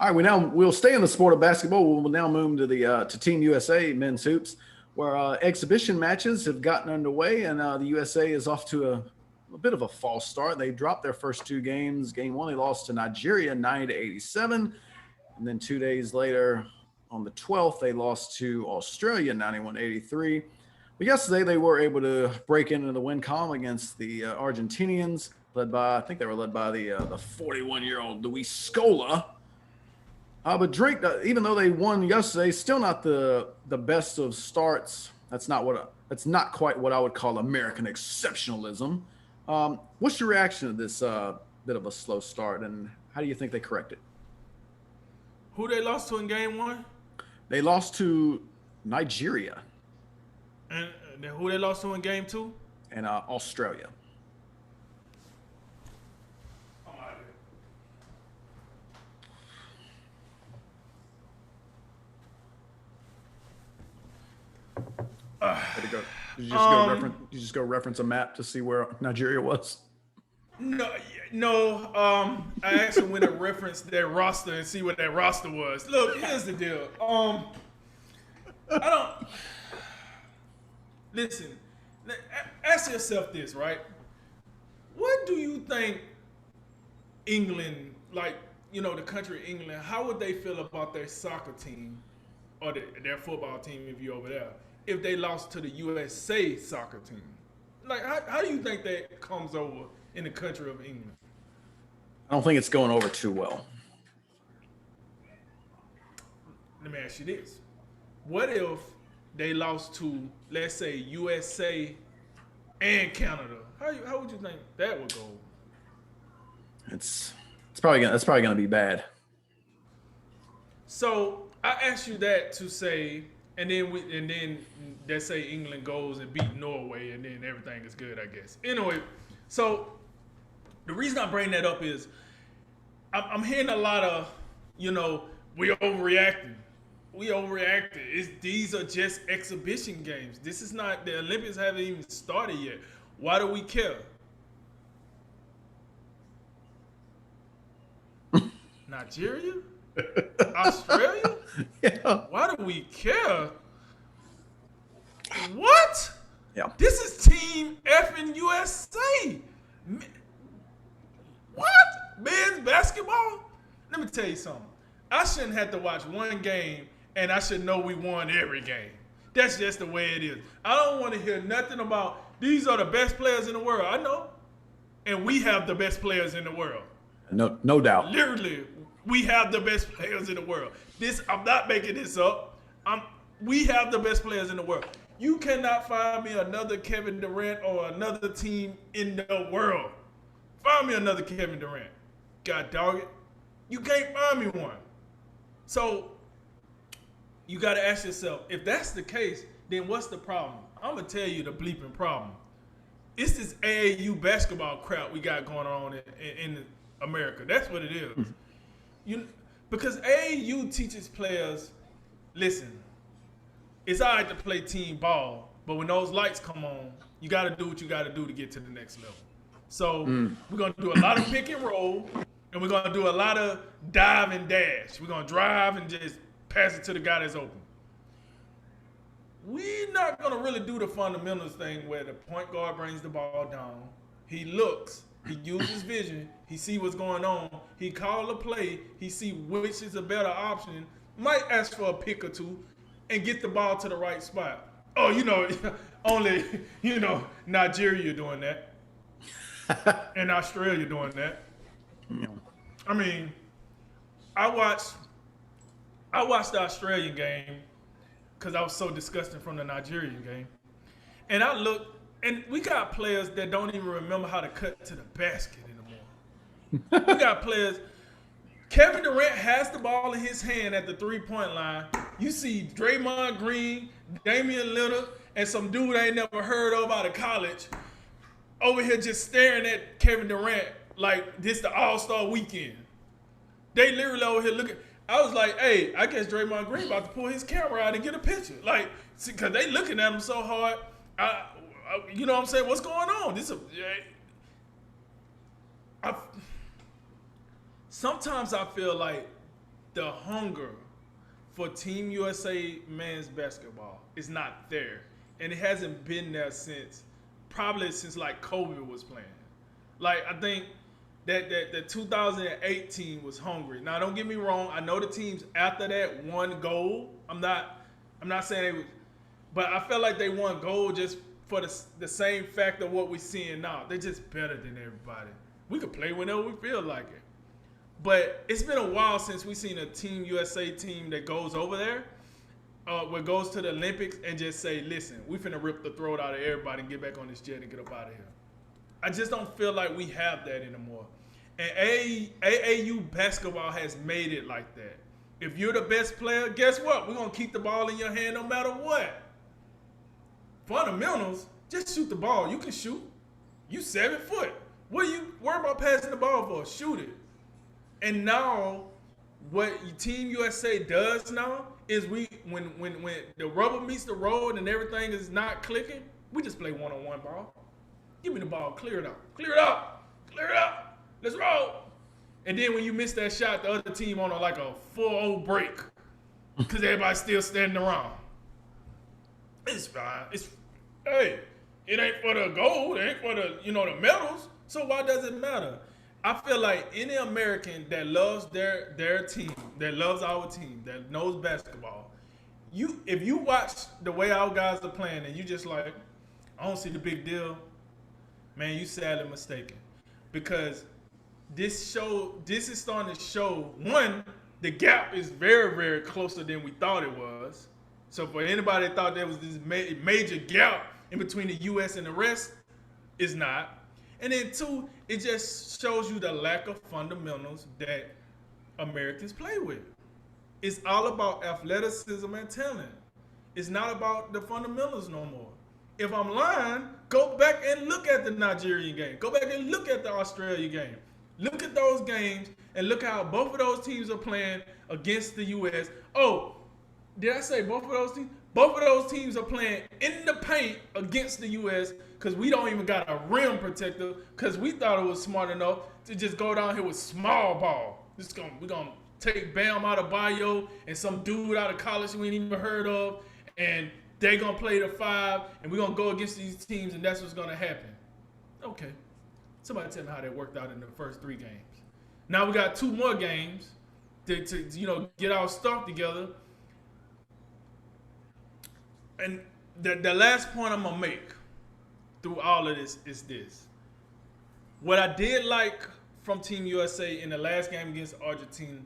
All right, we'll stay in the sport of basketball. We'll now move to the to Team USA men's hoops, where exhibition matches have gotten underway, and the USA is off to a bit of a false start. They dropped their first two games. Game one, they lost to Nigeria 90-87, and then 2 days later, on the 12th, they lost to Australia 91-83. But yesterday, they were able to break into the win column against the Argentinians, I think they were led by the 41-year-old Luis Scola. But Drake, even though they won yesterday, still not the best of starts. That's not quite what I would call American exceptionalism. What's your reaction to this bit of a slow start, and how do you think they correct it? Who they lost to in game one? They lost to Nigeria. And then who they lost to in game two? And Australia. Did you just go reference a map to see where Nigeria was? No. I actually went and referenced their roster and see what that roster was. Look, here's the deal. I don't listen. Ask yourself this, right? What do you think England, the country England, how would they feel about their soccer team or their football team if you're over there? If they lost to the USA soccer team, how do you think that comes over in the country of England? I don't think it's going over too well. Let me ask you this: what if they lost to, let's say, USA and Canada? How would you think that would go? That's probably gonna be bad. So I asked you that to say. And then let's say England goes and beat Norway, and then everything is good, I guess. Anyway, so the reason I bring that up is I'm hearing a lot of, we overreacting. These are just exhibition games. This is not, the Olympics haven't even started yet. Why do we care? Nigeria? Australia? Yeah. Why do we care? What? Yeah. This is Team effing USA. What? Men's basketball? Let me tell you something. I shouldn't have to watch one game and I should know we won every game. That's just the way it is. I don't want to hear nothing about these are the best players in the world. I know. And we have the best players in the world. No doubt. Literally, we have the best players in the world. I'm not making this up. We have the best players in the world. You cannot find me another Kevin Durant or another team in the world. Find me another Kevin Durant. God dog it. You can't find me one. So you got to ask yourself, if that's the case, then what's the problem? I'm going to tell you the bleeping problem. It's this AAU basketball crap we got going on in America. That's what it is. Because AAU teaches players, listen, it's all right to play team ball, but when those lights come on, you got to do what you got to do to get to the next level. So we're going to do a lot of pick and roll, and we're going to do a lot of dive and dash. We're going to drive and just pass it to the guy that's open. We're not going to really do the fundamentals thing where the point guard brings the ball down. He looks. He uses vision. He see what's going on. He call a play. He see which is a better option. Might ask for a pick or two and get the ball to the right spot. Oh, only, Nigeria doing that. And Australia doing that. Yeah. I mean, I watched the Australian game because I was so disgusted from the Nigerian game. And I looked, and we got players that don't even remember how to cut to the basket anymore. We got players. Kevin Durant has the ball in his hand at the three-point line. You see Draymond Green, Damian Lillard, and some dude I ain't never heard of out of college over here just staring at Kevin Durant like this the All-Star weekend. They literally over here looking. I was like, hey, I guess Draymond Green about to pull his camera out and get a picture. Like, because they looking at him so hard. You know what I'm saying? What's going on? Sometimes I feel like the hunger for Team USA men's basketball is not there, and it hasn't been there since like Kobe was playing. Like I think that the 2018 was hungry. Now don't get me wrong, I know the teams after that won gold. I'm not saying they was, but I felt like they won gold just for the same fact of what we're seeing now. They're just better than everybody. We could play whenever we feel like it. But it's been a while since we've seen a Team USA team that goes over there, goes to the Olympics and just say, listen, we finna rip the throat out of everybody and get back on this jet and get up out of here. I just don't feel like we have that anymore. And AAU basketball has made it like that. If you're the best player, guess what? We're going to keep the ball in your hand no matter what. Fundamentals, just shoot the ball. You can shoot. You 7 foot. What are you worried about passing the ball for? Shoot it. And now, what Team USA does now is when the rubber meets the road and everything is not clicking, we just play one-on-one ball. Give me the ball. Clear it out. Clear it out. Clear it out. Let's roll. And then when you miss that shot, the other team on like a 4-0 break because everybody's still standing around. It's fine. Hey, it ain't for the gold. It ain't for the medals. So why does it matter? I feel like any American that loves their team, that loves our team, that knows basketball, if you watch the way our guys are playing and you just like, I don't see the big deal, man, you sadly mistaken. Because this is starting to show, one, the gap is very, very closer than we thought it was. So for anybody that thought there was this major gap in between the U.S. and the rest, it's not. And then two, it just shows you the lack of fundamentals that Americans play with. It's all about athleticism and talent. It's not about the fundamentals no more. If I'm lying, go back and look at the Nigerian game. Go back and look at the Australia game. Look at those games and look how both of those teams are playing against the U.S. Oh, did I say both of those teams? Both of those teams are playing in the paint against the U.S. because we don't even got a rim protector because we thought it was smart enough to just go down here with small ball. We're going to take Bam out of Bio and some dude out of college we ain't even heard of, and they're going to play the 5, and we're going to go against these teams, and that's what's going to happen. Okay. Somebody tell me how that worked out in the first 3 games. Now we got 2 more games to get our stuff together. And the last point I'm going to make through all of this is this. What I did like from Team USA in the last game against Argentina,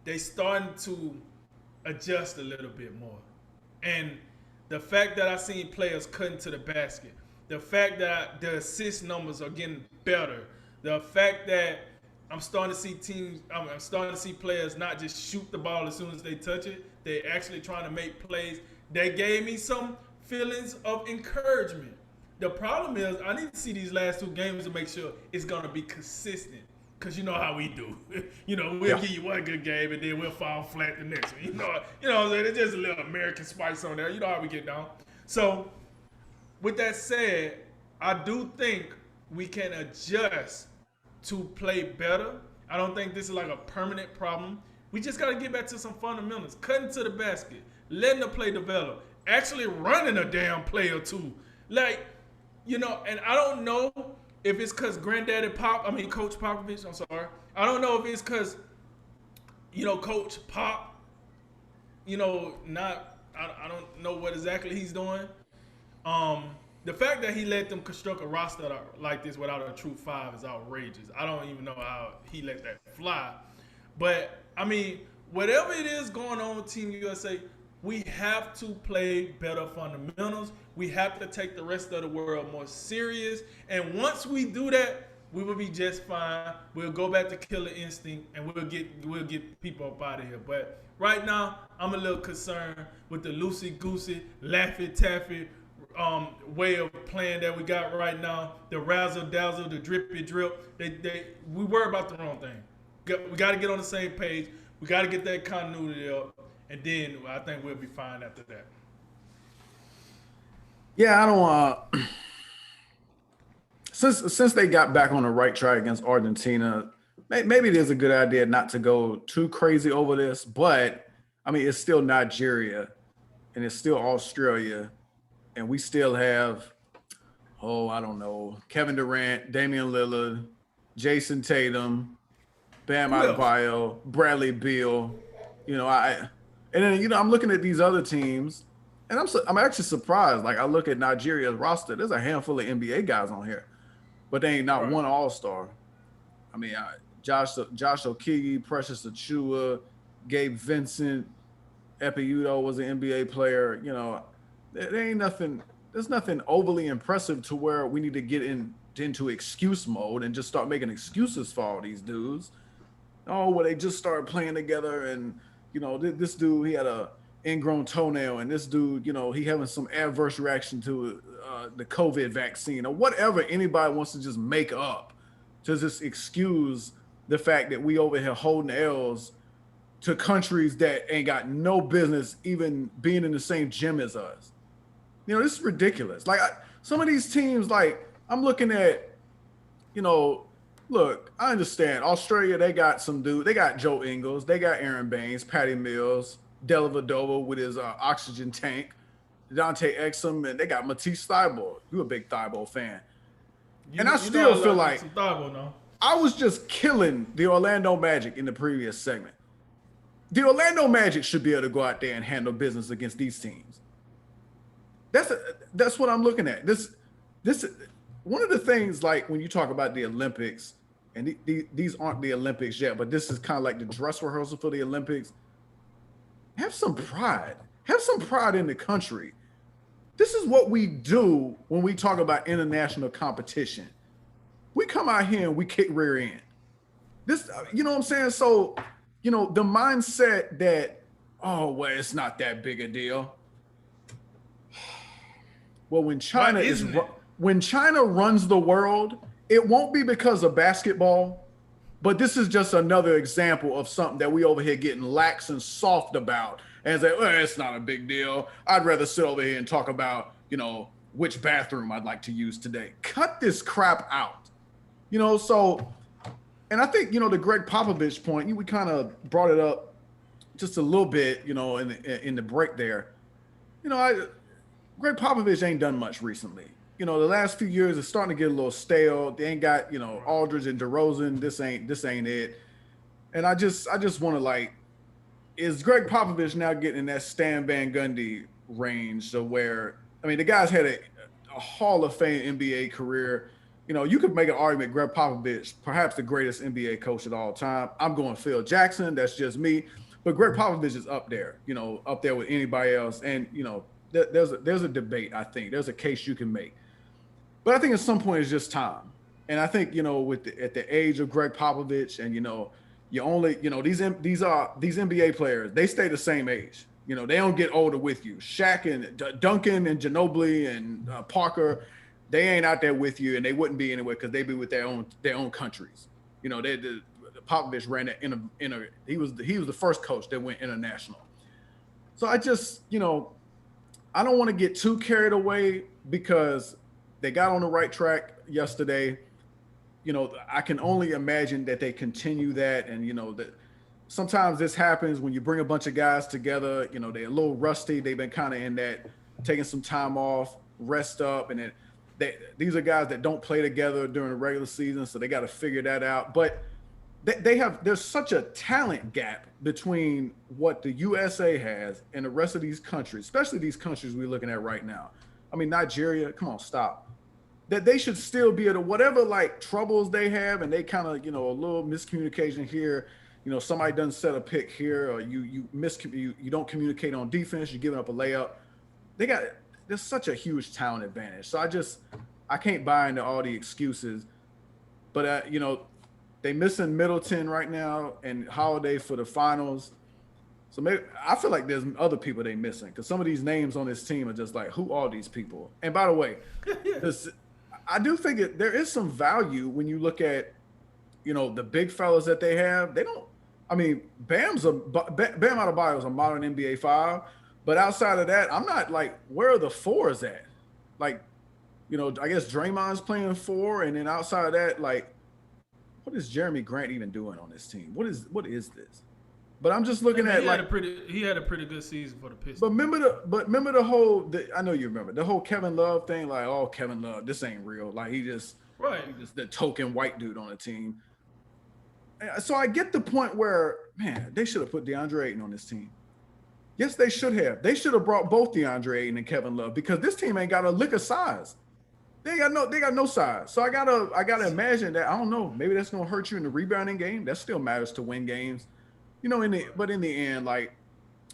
they starting to adjust a little bit more. And the fact that I seen players cutting to the basket, the fact that the assist numbers are getting better, the fact that I'm starting to see players not just shoot the ball as soon as they touch it, they're actually trying to make plays. They gave me some feelings of encouragement. The problem is I need to see these last 2 games to make sure it's going to be consistent. Because you know how we do. We'll give you one good game and then we'll fall flat the next one. You know what I'm saying? It's just a little American spice on there. You know how we get down. So, with that said, I do think we can adjust to play better. I don't think this is like a permanent problem. We just got to get back to some fundamentals. Cutting to the basket. Letting the play develop. Actually running a damn play or two. And I don't know if it's because Coach Popovich, I'm sorry. I don't know if it's because, Coach Pop, I don't know what exactly he's doing. The fact that he let them construct a roster like this without a true 5 is outrageous. I don't even know how he let that fly. But, whatever it is going on with Team USA, we have to play better fundamentals. We have to take the rest of the world more serious. And once we do that, we will be just fine. We'll go back to killer instinct and we'll get people up out of here. But right now, I'm a little concerned with the loosey-goosey, laffy-taffy way of playing that we got right now. The razzle-dazzle, the drippy-drip. We worry about the wrong thing. We got to get on the same page. We got to get that continuity up. And then I think we'll be fine after that. Yeah, I don't. Since they got back on the right track against Argentina, maybe it is a good idea not to go too crazy over this, but I mean, it's still Nigeria and it's still Australia, and we still have, oh, I don't know, Kevin Durant, Damian Lillard, Jason Tatum, Bam Who else? Adebayo, Bradley Beal. You know, and then I'm looking at these other teams, and I'm actually surprised. Like I look at Nigeria's roster, there's a handful of NBA guys on here, but they ain't not Right. one All Star. I mean, Josh Okogie, Precious Achua, Gabe Vincent, Epiudo was an NBA player. You know, there ain't nothing. There's nothing overly impressive to where we need to get into excuse mode and just start making excuses for all these dudes. Oh, well, they just started playing together, and this dude, he had a ingrown toenail, and this dude, he having some adverse reaction to the COVID vaccine or whatever anybody wants to just make up to just excuse the fact that we over here holding L's to countries that ain't got no business even being in the same gym as us. This is ridiculous. Like some of these teams, like I'm looking at, look, I understand Australia. They got some dude. They got Joe Ingles. They got Aaron Baines, Patty Mills, Dellavedova with his oxygen tank, Dante Exum, and they got Matisse Thybulle. You a big Thybulle fan? And I still feel like I was just killing the Orlando Magic in the previous segment. The Orlando Magic should be able to go out there and handle business against these teams. That's what I'm looking at. This one of the things, like when you talk about the Olympics, and these aren't the Olympics yet, but this is kind of like the dress rehearsal for the Olympics. Have some pride. Have some pride in the country. This is what we do when we talk about international competition. We come out here and we kick rear end. This, you know what I'm saying? So, the mindset that, oh, well, it's not that big a deal. Well, when China runs the world, it won't be because of basketball, but this is just another example of something that we over here getting lax and soft about and say, well, it's not a big deal. I'd rather sit over here and talk about, which bathroom I'd like to use today. Cut this crap out. So, and I think, the Greg Popovich point, we kind of brought it up just a little bit, in the break there. Greg Popovich ain't done much recently. The last few years is starting to get a little stale. They ain't got, Aldridge and DeRozan. This ain't it. And I just want to is Greg Popovich now getting in that Stan Van Gundy range? So where, the guy's had a Hall of Fame NBA career. You could make an argument Greg Popovich, perhaps the greatest NBA coach of all time. I'm going Phil Jackson. That's just me. But Greg Popovich is up there, up there with anybody else. And, there's a debate, I think. There's a case you can make. But I think at some point it's just time. And I think, at the age of Greg Popovich and, you only, these NBA players, they stay the same age. They don't get older with you. Shaq and Duncan and Ginobili and Parker, they ain't out there with you, and they wouldn't be anywhere because they'd be with their own countries. Popovich ran it he was the first coach that went international. So I just, I don't want to get too carried away because they got on the right track yesterday. I can only imagine that they continue that, and that sometimes this happens when you bring a bunch of guys together. They're a little rusty. They've been kind of in that, taking some time off, rest up, and then these are guys that don't play together during the regular season, so they got to figure that out. But there's such a talent gap between what the USA has and the rest of these countries, especially these countries we're looking at right now. Nigeria, come on, stop. That they should still be able to, whatever troubles they have, and they kind of, a little miscommunication here, somebody doesn't set a pick here, or you don't communicate on defense, you're giving up a layup. There's such a huge talent advantage. So I can't buy into all the excuses, but they missing Middleton right now and Holiday for the finals. So maybe I feel like there's other people they missing, because some of these names on this team are just like, who are these people? And by the way, I do think there is some value when you look at, the big fellas that they have. They don't. Bam Adebayo is a modern NBA 5, but outside of that, I'm not where are the fours at? I guess Draymond's playing 4, and then outside of that, what is Jeremy Grant even doing on this team? What is this? But I'm just looking Hey, man, at like, he had a pretty good season for the Pistons. but remember the whole. I know you remember the whole Kevin Love thing. Like, oh, Kevin Love, this ain't real. Like he just the token white dude on the team. So I get the point where, man, they should have put DeAndre Ayton on this team. Yes, they should have. They should have brought both DeAndre Ayton and Kevin Love because this team ain't got a lick of size. They got no size. So I gotta imagine that. I don't know. Maybe that's gonna hurt you in the rebounding game. That still matters to win games, you know. But in the end, like,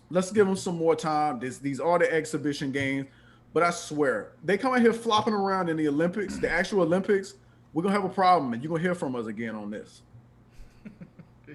let's give them some more time. These are the exhibition games. But I swear, they come out here flopping around in the Olympics, the actual Olympics. We're gonna have a problem, and you're gonna hear from us again on this.